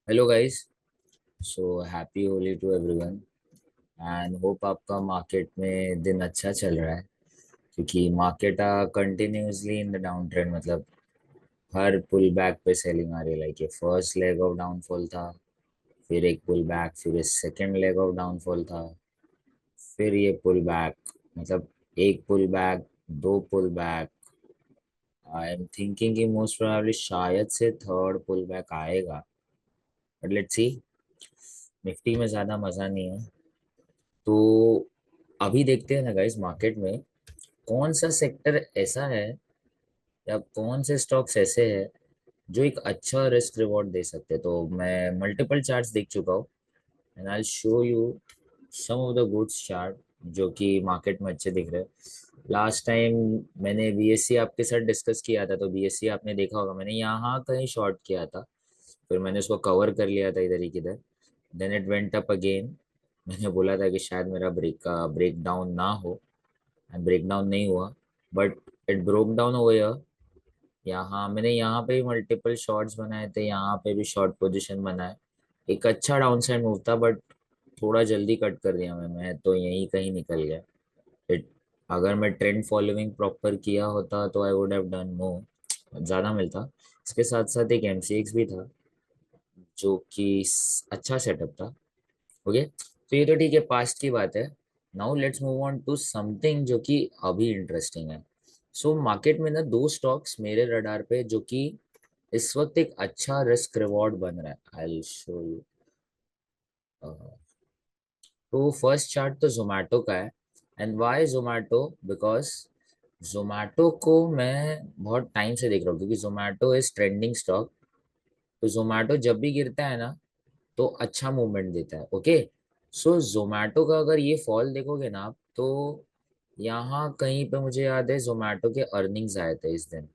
Hello guys. So happy Holi to everyone and hope आपका market में दिन अच्छा चल रहा है, क्योंकि market continuously in the down trend. मतलब हर पुल बैक पे सेलिंग आ रही है। लाइक ये फर्स्ट लेग ऑफ डाउनफॉल था, फिर एक पुल बैक, फिर ये सेकेंड लेग ऑफ डाउनफॉल था, फिर ये पुल बैक। मतलब एक पुल बैक, दो pull back. I am thinking कि मोस्ट प्रोबेबली शायद से थर्ड पुल बैक आएगा, बट लेट्स सी। निफ्टी में ज़्यादा मज़ा नहीं है। तो अभी देखते हैं ना गाइस, मार्केट में कौन सा सेक्टर ऐसा है या कौन से स्टॉक्स ऐसे हैं जो एक अच्छा रिस्क रिवॉर्ड दे सकते हैं। तो मैं मल्टीपल चार्ट्स देख चुका हूँ and I show you some of the goods chart जो कि मार्केट में अच्छे दिख रहे हैं। लास्ट टाइम मैंने बीएससी आपके साथ डिस्कस किया था, तो बीएससी आपने देखा होगा, मैंने यहाँ कहीं शॉर्ट किया था, फिर मैंने उसको कवर कर लिया था इधर ही किधर। Then it went up again. मैंने बोला था कि शायद मेरा ब्रेक डाउन ना हो, एंड ब्रेक डाउन नहीं हुआ, but it broke down over. यहाँ मैंने यहाँ पे भी मल्टीपल शॉट्स बनाए थे, यहाँ पे भी शॉर्ट पोजीशन बनाए। एक अच्छा डाउन साइड मूव था, बट थोड़ा जल्दी कट कर दिया मैं तो यहीं कहीं निकल गया। इट अगर मैं ट्रेंड फॉलोइंग प्रॉपर किया होता तो I would have done more, ज़्यादा मिलता। इसके साथ साथ एक एमसीएक्स भी था जो कि अच्छा सेटअप था। ओके, तो ये तो ठीक है, पास्ट की बात है। Now let's move on to something जो कि अभी इंटरेस्टिंग है। सो मार्केट में ना दो स्टॉक्स मेरे रडार पे जो कि इस वक्त एक अच्छा रिस्क रिवॉर्ड बन रहा है। I will show you. तो फर्स्ट चार्ट तो जोमेटो का है। And why Zomato? Because Zomato को मैं बहुत टाइम से देख रहा हूँ, क्योंकि जोमेटो इज ट्रेंडिंग स्टॉक। तो जोमेटो जब भी गिरता है ना, तो अच्छा मूवमेंट देता है। ओके, सो जोमेटो का अगर ये फॉल देखोगे ना आप, तो यहाँ कहीं पे मुझे याद है जोमेटो के अर्निंग्स आए थे इस दिन।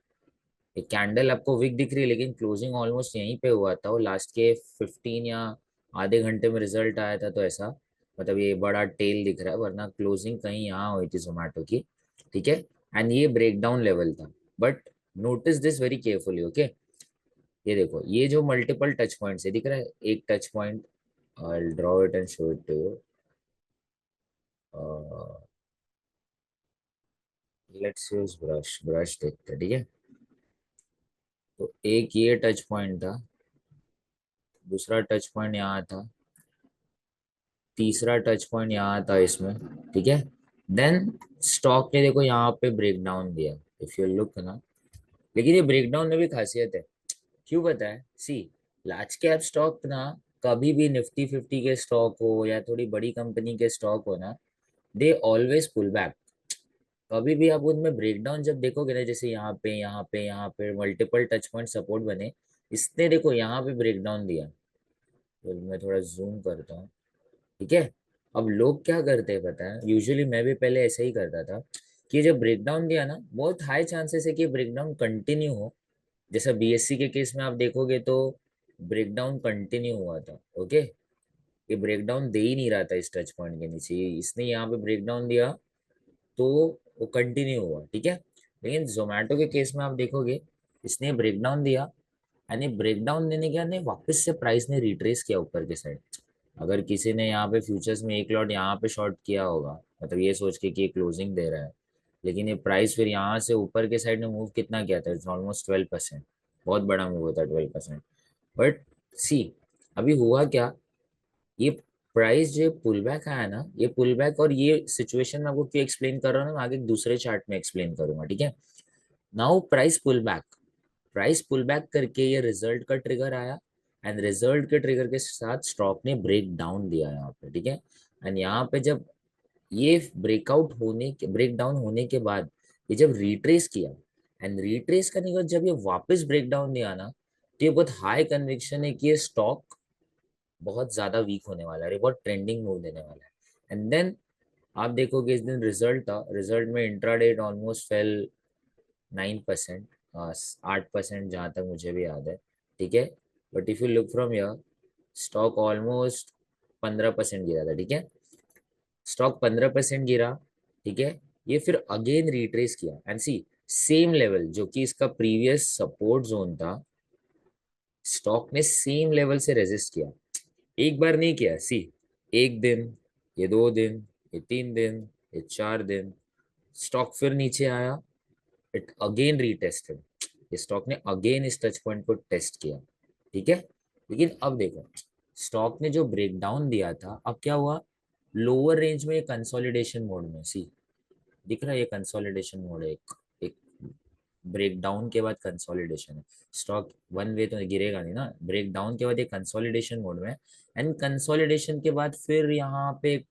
एक कैंडल आपको वीक दिख रही है, लेकिन क्लोजिंग ऑलमोस्ट यहीं पे हुआ था। वो लास्ट के 15 या आधे घंटे में रिजल्ट आया था, तो ऐसा मतलब ये बड़ा टेल दिख रहा है, वरना क्लोजिंग कहीं यहाँ हुई थी जोमेटो की। ठीक है, एंड ये ब्रेकडाउन लेवल था, but notice this very carefully. Okay, ये देखो, ये जो मल्टीपल टच पॉइंट्स है, दिख रहा है एक touch point. I'll draw it and show it to you. Let's use brush. Brush देखते हैं, ठीक है। तो एक ये टच पॉइंट था, दूसरा टच पॉइंट यहाँ था, तीसरा टच पॉइंट यहाँ था इसमें। ठीक है, देन स्टॉक ने देखो यहाँ पे ब्रेक डाउन दिया, इफ यू लुक ना। लेकिन ये ब्रेक डाउन में भी खासियत है, क्यों पता है? सी, लार्ज कैप स्टॉक ना, कभी भी निफ्टी 50 के स्टॉक हो या थोड़ी बड़ी कंपनी के स्टॉक हो ना, दे ऑलवेज पुल बैक। कभी भी आप उनमें ब्रेकडाउन जब देखोगे ना, जैसे यहाँ पे मल्टीपल टच पॉइंट सपोर्ट बने, इसने देखो यहाँ पे ब्रेकडाउन दिया। तो मैं थोड़ा जूम करता हूँ, ठीक है। अब लोग क्या करते हैं पता है, यूजुअली मैं भी पहले ऐसे ही करता था, कि जब ब्रेकडाउन दिया ना, बहुत हाई चांसेस है कि ब्रेकडाउन कंटिन्यू हो। जैसा बीएससी के केस में आप देखोगे तो ब्रेकडाउन कंटिन्यू हुआ था। ओके, ये ब्रेकडाउन दे ही नहीं रहा था इस टच पॉइंट के नीचे, इसने यहाँ पे ब्रेकडाउन दिया, तो वो कंटिन्यू हुआ। ठीक है, लेकिन जोमेटो के केस में आप देखोगे, इसने ब्रेकडाउन दिया, यानी ब्रेकडाउन देने के बाद ने वापस से प्राइस ने रिट्रेस किया ऊपर के साइड। अगर किसी ने यहाँ पे फ्यूचर्स में एक लॉट यहाँ पे शॉर्ट किया होगा, मतलब ये सोच के कि ये क्लोजिंग दे रहा है, लेकिन ये प्राइस फिर यहाँ से ऊपर के साइड ने मूव कितना किया था? It's almost 12%। बहुत बड़ा मूव होता है 12%। बट सी, अभी हुआ क्या, ये प्राइस जो पुल बैक आया ना, ये पुल बैक और ये सिचुएशन में आपको क्यों एक्सप्लेन कर रहा हूँ ना, मैं आगे दूसरे चार्ट में एक्सप्लेन करूंगा। ठीक है, now price pull back. Price pull back करके ये रिजल्ट का ट्रिगर आया, एंड रिजल्ट के ट्रिगर के साथ स्टॉक ने ब्रेक डाउन दिया यहाँ पे। ठीक है, एंड यहाँ पे जब ये ब्रेक डाउन होने के बाद ये जब रिट्रेस किया, एंड रिट्रेस करने के बाद जब ये वापस ब्रेक डाउन दिया ना, तो ये बहुत हाई कन्विक्शन है कि ये स्टॉक बहुत ज्यादा वीक होने वाला है, ये बहुत ट्रेंडिंग मूव देने वाला है। एंड देन आप देखोगे इस दिन रिजल्ट था, रिजल्ट में इंट्राडेट ऑलमोस्ट फेल 9%, 8% जहां तक मुझे भी याद है। ठीक है, but if you look from year, stock almost 15% गिरा था। ठीक है, स्टॉक 15% गिरा। ठीक है, ये फिर अगेन रिट्रेस किया, एंड सी, सेम लेवल जो कि इसका प्रीवियस सपोर्ट जोन था, स्टॉक ने सेम लेवल से रेजिस्ट किया, एक बार नहीं किया। सी, एक दिन, ये 2 दिन, ये 3 दिन, ये 4 दिन, स्टॉक फिर नीचे आया, इट अगेन रीटेस्टेड, ये स्टॉक ने अगेन इस टच पॉइंट को टेस्ट किया, ठीक है। लेकिन अब देखो, स्टॉक ने जो ब्रेकडाउन दिया था, अब क्या हुआ, लोअर रेंज में कंसोलिडेशन मोड में, सी दिख रहा है, ये कंसोलिडेशन मोड है, एक ब्रेकडाउन के बाद कंसोलिडेशन है। स्टॉक वन वे तो गिरेगा नहीं ना, ब्रेकडाउन के बाद एक कंसोलिडेशन मोड में, एंड कंसोलिडेशन के बाद फिर यहाँ पे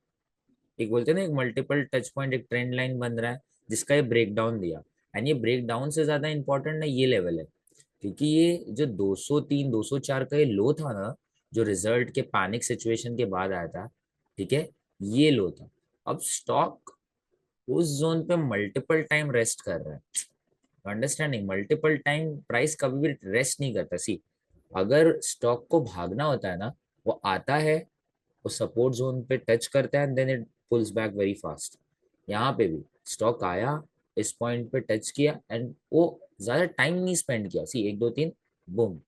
एक बोलते हैं ना, एक मल्टीपल टच पॉइंट, एक ट्रेंड लाइन बन रहा है, जिसका ये ब्रेकडाउन दिया। एंड ये ब्रेकडाउन से ज्यादा इंपॉर्टेंट ना ये लेवल है, क्योंकि ये जो 203 204 का ये लो था ना, जो रिजल्ट के पैनिक सिचुएशन के बाद आया था, ठीक है, ये लो था। अब स्टॉक उस जोन पे मल्टीपल टाइम रेस्ट कर रहा है, अंडरस्टैंडिंग, मल्टीपल टाइम प्राइस कभी भी रेस्ट नहीं करता। सी, अगर स्टॉक को भागना होता है ना, वो आता है, वो सपोर्ट जोन पे टच करता है, and then it pulls back very fast. यहाँ पे भी स्टॉक आया, इस पॉइंट पे टच किया, एंड वो ज्यादा टाइम नहीं स्पेंड किया। सी, 1 2 3, बूम,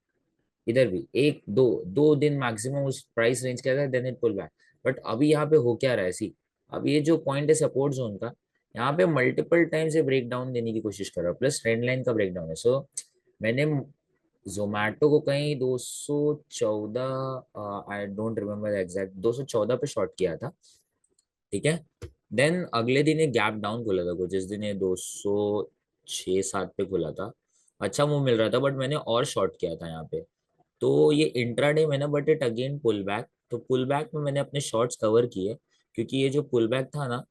इधर भी 1 2 2 दिन मैक्सिमम उस प्राइस रेंज के अंदर, then it pull back. But अभी यहाँ पे हो क्या रहा है, सी, अब ये जो पॉइंट है सपोर्ट जोन का, यहाँ पे मल्टीपल टाइम से ब्रेक डाउन देने की कोशिश कर रहा है, प्लस ट्रेंड लाइन का ब्रेक डाउन है। सो मैंने जोमैटो को कहीं 214, आई डोंट रिमेम्बर एग्जैक्ट, 214 पे शॉर्ट किया था, ठीक है। देन अगले दिन ये गैप डाउन खुला था कुछ, जिस दिन ये 206 7 पे खुला था, अच्छा मूव मिल रहा था, बट मैंने और शॉर्ट किया था यहाँ पे। तो ये इंट्राडे में ना, but it again pull back, तो पुल बैक में मैंने अपने शॉर्ट्स कवर किए, क्योंकि ये जो पुल बैक था ना,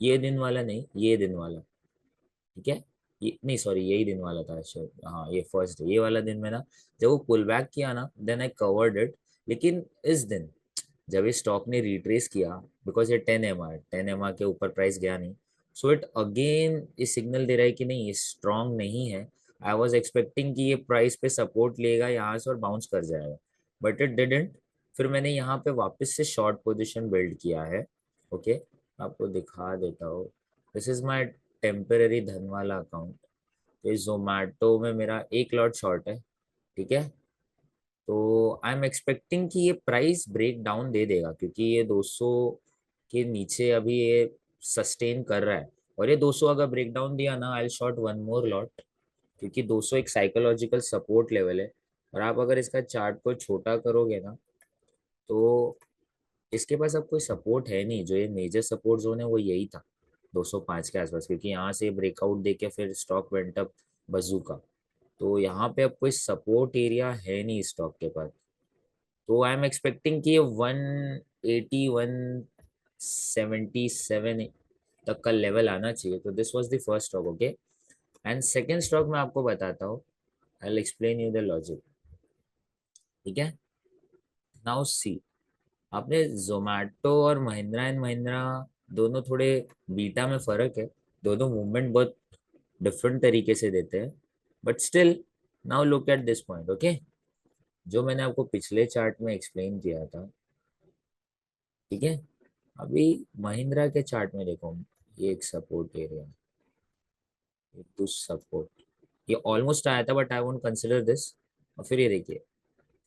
ये दिन वाला नहीं, ये दिन वाला, ठीक है, ये नहीं, सॉरी, यही दिन वाला था शायद, हाँ ये फर्स्ट, ये वाला दिन में ना, जब वो पुल बैक किया ना, देन आई कवर्ड इट। लेकिन इस दिन जब ये स्टॉक ने रिट्रेस किया, बिकॉज ये 10 MR के ऊपर प्राइस गया नहीं, सो इट अगेन ये सिग्नल दे रहा है कि नहीं, ये स्ट्रांग नहीं है। आई वॉज एक्सपेक्टिंग कि ये प्राइस पे सपोर्ट लेगा यहाँ से और बाउंस कर जाएगा, बट इट डिडेंट। फिर मैंने यहाँ पे वापस से शॉर्ट पोजिशन बिल्ड किया है, ओके, आपको दिखा देता हूँ। दिस इज माई टेम्पररी धन वाला अकाउंट। तो इस जोमैटो में मेरा एक लॉट शॉर्ट है, ठीक है। तो आई एम एक्सपेक्टिंग कि ये प्राइस ब्रेक डाउन दे देगा, क्योंकि ये 200 के नीचे अभी ये सस्टेन कर रहा है, और ये 200 अगर ब्रेक डाउन दिया ना, आई शॉर्ट वन मोर लॉट, क्योंकि 200 एक साइकोलॉजिकल सपोर्ट लेवल है। और आप अगर इसका चार्ट को छोटा करोगे ना, तो इसके पास अब कोई सपोर्ट है नहीं, जो ये मेजर सपोर्ट जोन है वो यही था, 205 के आसपास, क्योंकि यहाँ से ब्रेकआउट देके फिर स्टॉक वेंट अप बजूका। तो यहाँ पे अब कोई सपोर्ट एरिया है नहीं स्टॉक के पास। तो आई एम एक्सपेक्टिंग कि ये 180 177 तक का लेवल आना चाहिए। तो this was the first stock, okay. And second stock मैं आपको बताता हूँ, I will explain you the logic, ठीक है। नाउ सी, आपने जोमैटो और महिंद्रा एंड महिंद्रा, दोनों थोड़े बीटा में फर्क है, दोनों मूवमेंट बहुत डिफरेंट तरीके से देते हैं, but still, now look at this point, okay, जो मैंने आपको पिछले चार्ट में एक्सप्लेन किया था, ठीक है। अभी महिंद्रा के चार्ट में देखो, ये एक सपोर्ट एरिया, एक तो सपोर्ट, ये ऑलमोस्ट आया था, but I won't consider this. और फिर ये देखिए,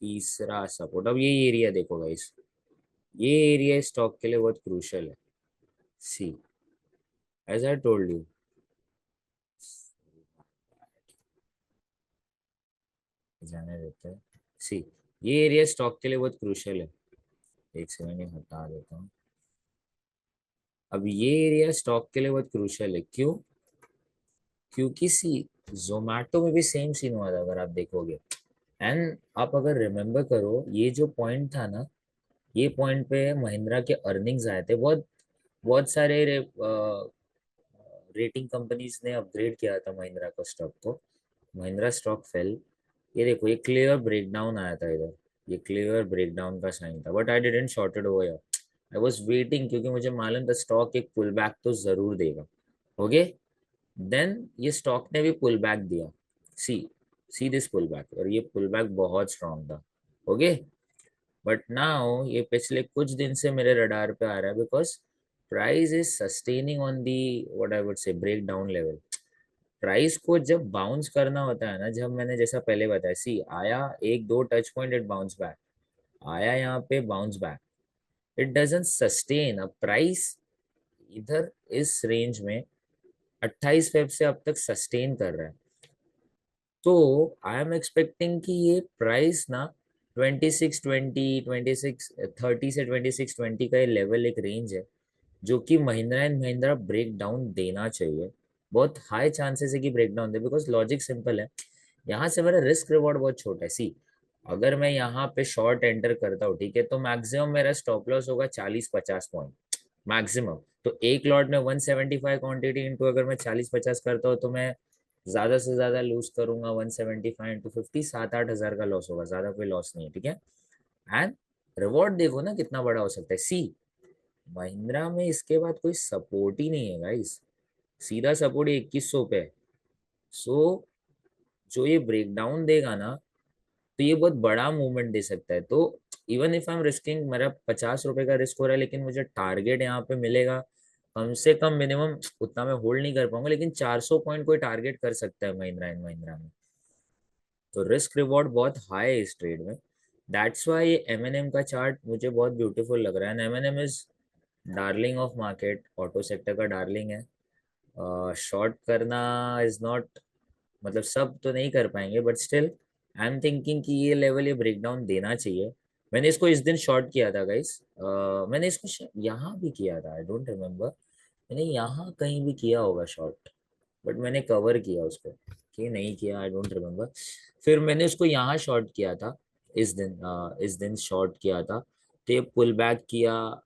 तीसरा सपोर्ट, अब ये एरिया देखो गाइस, ये एरिया स्टॉक के लिए बहुत क्रूशियल है। सी, एज आई टोल्ड यू, जाने देते हैं। सी, ये एरिया स्टॉक के लिए बहुत क्रूशियल है, एक सेकंड ये हटा देता हूँ। अब ये एरिया स्टॉक के लिए बहुत क्रूशियल है, क्यों? क्योंकि सी, जोमैटो में भी सेम सीन हुआ था अगर आप देखोगे, एंड आप अगर रिमेम्बर करो, ये जो पॉइंट था ना, ये पॉइंट पे महिंद्रा के अर्निंग्स आए थे, बहुत बहुत सारे रेटिंग कंपनीज ने अपग्रेड किया था महिंद्रा का स्टॉक को, महिंद्रा स्टॉक फेल। ये देखो, ये क्लियर ब्रेकडाउन आया था इधर, ये क्लियर ब्रेकडाउन का साइन था, but I didn't shorted over, I was waiting, क्योंकि मुझे मालूम था स्टॉक एक पुल बैक तो जरूर देगा, ओके। देन ये स्टॉक ने भी पुल बैक दिया, सी, सी दिस पुल बैक, और ये पुल बैक बहुत स्ट्रांग था, ओके। बट नाउ ये पिछले कुछ दिन से मेरे रडार पे आ रहा है, because price is sustaining on the, what I would say, break down level. Price को जब बाउंस करना होता है ना, जब मैंने जैसा पहले बताया, सी आया एक दो touch point, it bounce back, आया यहाँ पे bounce back, it doesn't sustain a price इधर इस रेंज में 28 फेब से अब तक सस्टेन कर रहा है। तो आई एम एक्सपेक्टिंग कि ये प्राइस ना 2620, 2630 से 2620 का ये लेवल एक रेंज है जो कि Mahindra and Mahindra break down देना चाहिए। बहुत हाई चांसेस है कि ब्रेक डाउन दे, बिकॉज लॉजिक सिंपल है, यहाँ से मेरा रिस्क रिवॉर्ड बहुत छोटा है। सी अगर मैं यहाँ पे शॉर्ट एंटर करता हूँ, ठीक है, तो मैक्सिमम मेरा स्टॉप लॉस होगा 40-50 पॉइंट मैक्सिमम। तो एक लॉट में 175 क्वांटिटी इंटू अगर मैं 40-50 करता हूँ तो मैं ज्यादा से ज्यादा लूज करूंगा 175 इंटू 50, 7-8 हजार का लॉस होगा, ज्यादा कोई लॉस नहीं है, ठीक है। एंड रिवॉर्ड देखो ना कितना बड़ा हो सकता है। सी महिंद्रा में इसके बाद कोई सपोर्ट ही नहीं है गाइस, सीधा सपोर्ट 2100 पे है। सो जो ये ब्रेकडाउन देगा ना, तो ये बहुत बड़ा मूवमेंट दे सकता है। तो even if I am risking, मेरा 50 रुपए का रिस्क हो रहा है, लेकिन मुझे टारगेट यहाँ पे मिलेगा कम से कम मिनिमम, उतना मैं होल्ड नहीं कर पाऊंगा, लेकिन 400 पॉइंट कोई टारगेट कर सकता है महिंद्रा एंड महिंद्रा में। तो रिस्क रिवॉर्ड बहुत हाई है इस ट्रेड में। दैट्स वाई ये एम का चार्ट मुझे बहुत ब्यूटीफुल लग रहा है। M is darling of market, auto sector का डार्लिंग है। शॉर्ट करना इज नॉट, मतलब सब तो नहीं कर पाएंगे, but still I am thinking कि ये लेवल ये ब्रेकडाउन देना चाहिए। मैंने इसको इस दिन शॉर्ट किया था गाइस, मैंने इसको यहाँ भी किया था, आई डोंट रिमेम्बर, मैंने यहाँ कहीं भी किया होगा शॉर्ट, बट मैंने कवर किया उसको कि नहीं किया, आई डोंट रिमेम्बर। फिर मैंने उसको यहाँ शॉर्ट किया था इस दिन शॉर्ट किया था, तो ये पुल बैक किया,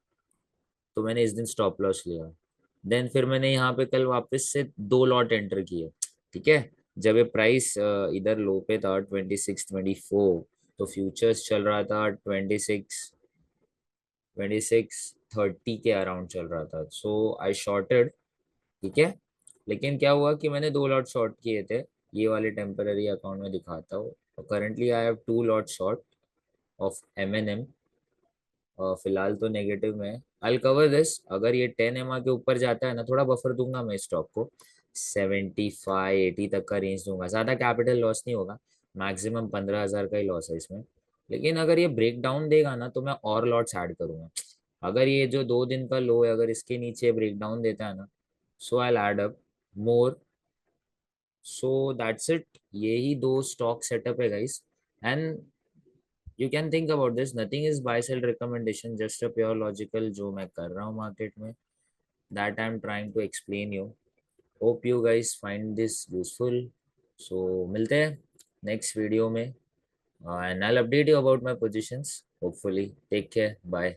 तो मैंने इस दिन स्टॉप लॉस लिया। देन फिर मैंने यहाँ पे कल वापस से 2 लॉट एंटर किए, ठीक है। जब ये प्राइस इधर लो पे था 26-24, तो फ्यूचर्स चल रहा था 26-30 के अराउंड चल रहा था। सो आई शॉर्टेड, ठीक है। लेकिन क्या हुआ कि मैंने 2 लॉट शॉर्ट किए थे, ये वाले टेम्पररी अकाउंट में दिखाता हूँ। Currently I have 2 lot short of M फिलहाल तो नेगेटिव में है। आई कवर दिस, अगर ये 10 MA के ऊपर जाता है ना, थोड़ा बफर दूंगा मैं स्टॉक को, 75-80 तक का रेंज दूंगा, ज्यादा कैपिटल लॉस नहीं होगा, मैक्सिमम 15 हजार का ही लॉस है इसमें। लेकिन अगर ये ब्रेक डाउन देगा ना, तो मैं और लॉट्स ऐड करूंगा। अगर ये जो 2 दिन का लो है, अगर इसके नीचे ब्रेक डाउन देता है ना, so I add up more. So that's it, यही 2 स्टॉक सेटअप है guys. And you can think about this, nothing is buy sell recommendation, just a pure logical जो मैं कर रहा हूँ मार्केट में, that I am trying to explain you. Hope you guys find this useful. So मिलते हैं next video में, and I will update you about my positions hopefully. Take care, bye.